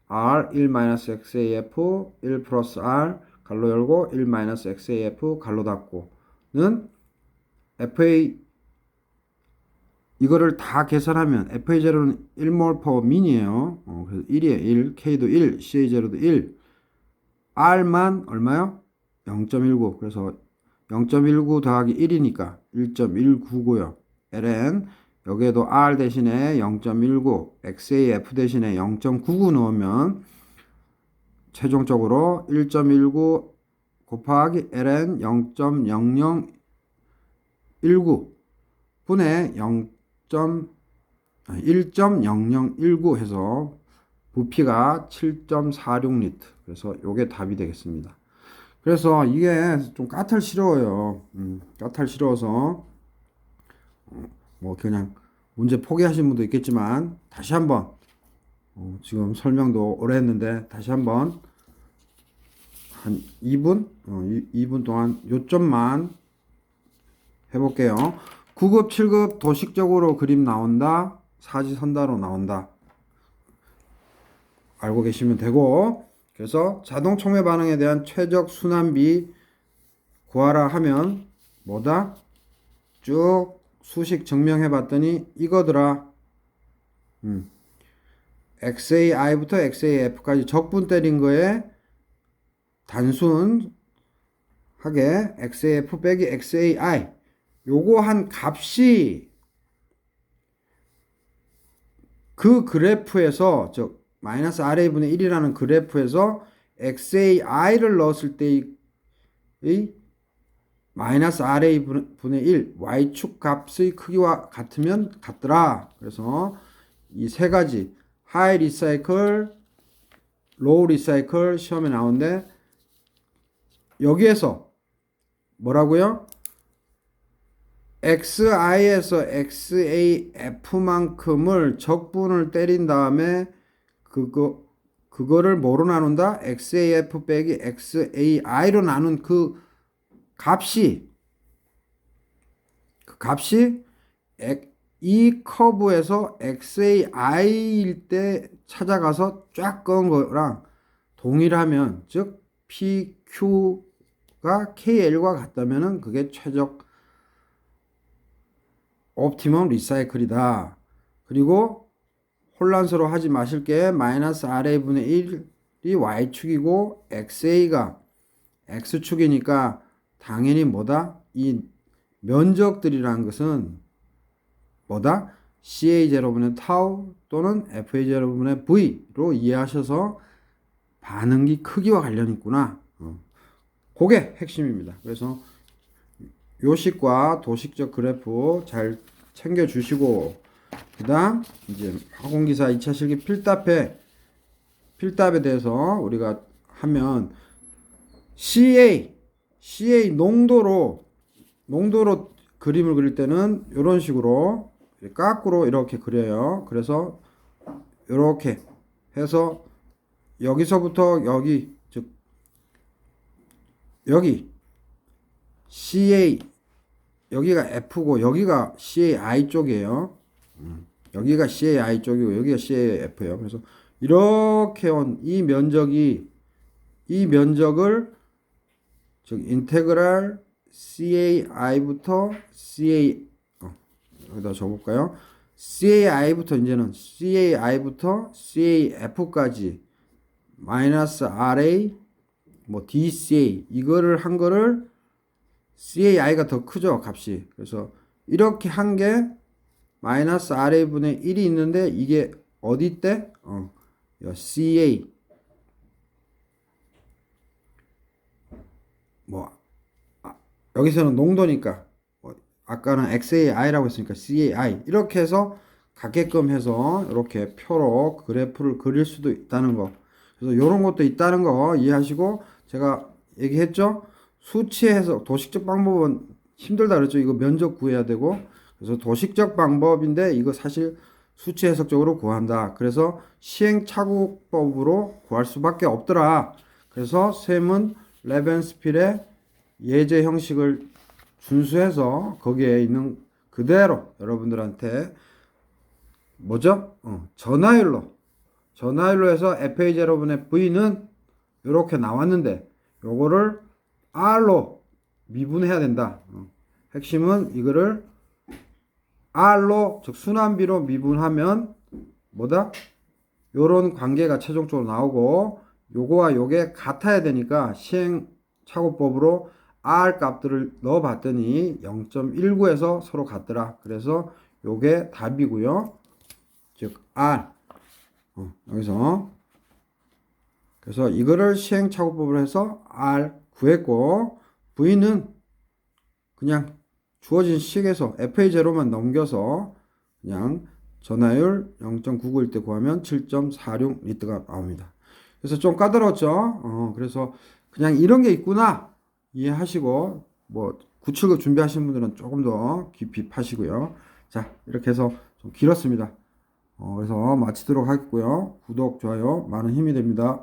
R 1-XAF 1 플러스 R 갈로 열고 1-XAF 갈로 닫고는 FA 이거를 다 계산하면 FA0는 1몰 퍼 민이에요. 그래서 1이에요. 1, K도 1, CA0도 1. R만 얼마요? 0.19. 그래서 0.19 더하기 1이니까 1.19고요. ln 여기에도 R 대신에 0.19, XAF 대신에 0.99 넣으면 최종적으로 1.19 곱하기 ln 0.0019 분의 1.0019 해서 부피가 7.46리터. 그래서 요게 답이 되겠습니다. 그래서 이게 좀 까탈스러워요. 까탈스러워서 뭐 그냥 문제 포기하신 분도 있겠지만 다시 한번 지금 설명도 오래 했는데 다시 한번 한 2분 2분 동안 요점만 해볼게요. 9급 7급 도식적으로 그림 나온다, 사지선다로 나온다. 알고 계시면 되고, 그래서 자동 촉매 반응에 대한 최적 순환비 구하라 하면 뭐다? 쭉 수식 증명해 봤더니 이거더라. XAI부터 XAF까지 적분 때린 거에 단순하게 XAF 빼기 XAI 요거 한 값이 그 그래프에서 즉 마이너스 RA분의 1이라는 그래프에서 XAI를 넣었을 때의 마이너스 RA분의 1 Y축 값의 크기와 같으면 같더라. 그래서 이 세 가지 하이 리사이클, 로우 리사이클 시험에 나오는데 여기에서 뭐라고요? XI에서 XAF만큼을 적분을 때린 다음에 그거를 뭐로 나눈다? XAF 빼기 XAI로 나눈 그 값이 이 커브에서 XAI일 때 찾아가서 쫙 그은 거랑 동일하면 즉 PQ가 KL과 같다면은 그게 최적 옵티멈 리사이클이다. 그리고 혼란스러워 하지 마실 게 마이너스 RA분의 1이 Y축이고 XA가 X축이니까 당연히 뭐다? 이 면적들이라는 것은 뭐다? CA0분의 타우 또는 FA0분의 V로 이해하셔서 반응기 크기와 관련이 있구나. 그게 핵심입니다. 그래서 요식과 도식적 그래프 잘 챙겨 주시고 그 다음 이제 화공기사 2차 실기 필답에 대해서 우리가 하면 CA 농도로 그림을 그릴 때는 이런 식으로 거꾸로 이렇게 그려요. 그래서 이렇게 해서 여기서부터 여기 즉 여기 CA 여기가 F고 여기가 CAI 쪽이에요. 여기가 CAI 쪽이고 여기가 CAF예요. 그래서 이렇게 온 이 면적을 즉 인테그랄 CAI부터 여기다 적어볼까요? CAI부터 이제는 CAI부터 CAF까지 마이너스 RA 뭐 DCA 이거를 한 거를 CAI가 더 크죠 값이. 그래서 이렇게 한 게 마이너스 RA분의 1이 있는데 이게 어디 때? CA 뭐 여기서는 농도니까 아까는 XAI라고 했으니까 CAI 이렇게 해서 같게끔 해서 이렇게 표로 그래프를 그릴 수도 있다는 거. 그래서 이런 것도 있다는 거 이해하시고 제가 얘기했죠. 수치 해석 도식적 방법은 힘들다 그랬죠. 이거 면적 구해야 되고 그래서 도식적 방법인데 이거 사실 수치 해석적으로 구한다. 그래서 시행착오법으로 구할 수밖에 없더라. 그래서 셈은 레벤스필의 예제 형식을 준수해서 거기에 있는 그대로 여러분들한테 뭐죠? 전화율로 해서 FA0분의 V는 이렇게 나왔는데 요거를 R로 미분해야 된다. 핵심은 이거를 R로 즉 순환비로 미분하면 뭐다? 요런 관계가 최종적으로 나오고 요거와 요게 같아야 되니까 시행착오법으로 R 값들을 넣어 봤더니 0.19에서 서로 같더라. 그래서 요게 답이고요. 즉 R 여기서 그래서 이거를 시행착오법으로 해서 R 구했고 V는 그냥 주어진 식에서 FA0만 넘겨서 그냥 전하율 0.99일 때 구하면 7.46리터가 나옵니다. 그래서 좀 까다롭죠. 그래서 그냥 이런 게 있구나 이해하시고 뭐 979 준비하시는 분들은 조금 더 깊이 파시고요. 자 이렇게 해서 좀 길었습니다. 그래서 마치도록 하겠고요. 구독, 좋아요 많은 힘이 됩니다.